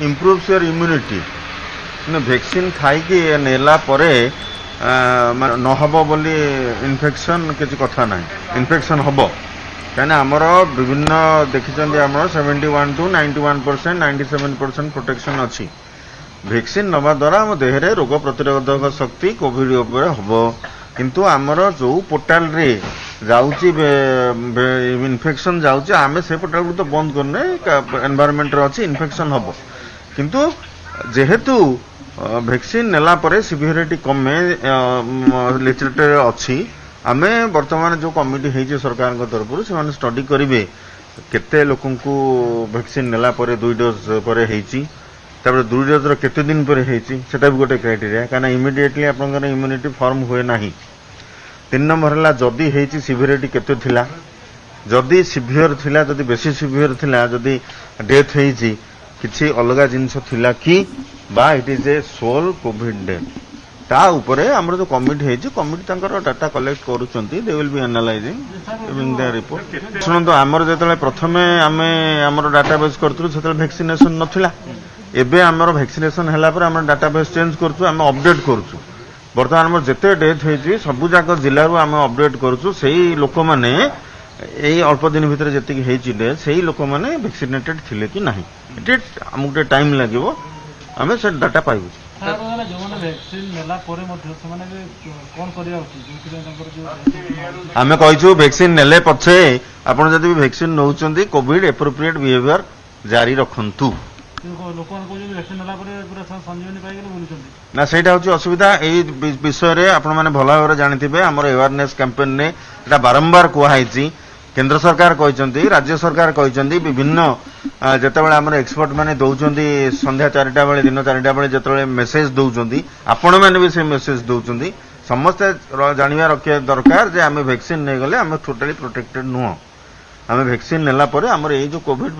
improves your immunity. Vaccine खाई नेला परे न हब बोली इन्फेक्शन किसी कथा ना इन्फेक्शन हम कहीं आमर विभिन्न देखी आम 71 to 91% 97% प्रोटेक्शन अच्छी वैक्सीन नवा द्वारा आम देहरे रोग प्रतिरोधक शक्ति कोविड हम किंतु आमर जो पोर्टाल रे जाऊँची इन्फेक्शन जाऊँची आम से पोर्टाल को तो बंद करने एनवायरनमेंट अच्छी इन्फेक्शन हम किंतु जेहेतु वैक्सीन नेला परे सिवियरिटी कमे लिटरेचर अच्छी आमे वर्तमान जो कमिटी है सरकार तरफ से स्टडी करेंगे केते लोकन को वैक्सीन नेला परे 2 डोज परे हेची तापर 2 डोज रो केते दिन परे हेची सेटा भी गोटे क्राइटेरिया काना इमिडिएटली आपनकर इम्यूनिटी फॉर्म हुए नाही 3 नंबर हला जदी हेची सिवियरिटी केते थिला जदी सिवियर थिला जदी बेसी सिवियर थिला जदी डेथ हेची किसी अलग जिनस थिला कि बा it is a sole covid death ता उपरे हमर जो कमिटी है कमिटी तांकर डाटा कलेक्ट करूचंती they will be analysing giving the report सुनंतो हमर जेतले प्रथमे आमे हमर डाटाबेस करथु सेतले वैक्सीनेशन नथिला एबे हमर वैक्सीनेशन हला पर हमर डाटाबेस चेंज करथु हम अपडेट करथु वर्तमान हमर जेते डेथ हेची सब जाक जिल्ला रो हम अपडेट करथु सेही लोक माने एई अल्प दिन भितर जेतिक हेची डे सेही लोक माने वैक्सीनेटेड थिले कि नाही इट हमके टाइम लागिवो हमें से डाटा पाइबु आमे कहिछु वैक्सीन नेले पछे आपण जदि वैक्सीन नउचंदी कोविड एप्रोप्रिएट बिहेवियर जारी रखंतु ना सेटा होची असुविधा एई विषय रे आपण माने भला भाबरे जानिथिबे हमर अवेयरनेस कैंपेन ने एटा बारंबार कुहाइची केंद्र सरकार कहते राज्य सरकार कहते विभिन्न जितेबाला आम एक्सपर्ट मैंने दौरान संध्या 4टा बेले दिन 4टा बेले जिते मेसेज दौरान आपण मैंने भी से मेसेज दौरान समस्ते जानवा रखा दरकार जे आम वैक्सीन नहीं गले आम टोटाली प्रोटेक्टेड नुह आम वैक्सीन नेला आम जो कोविड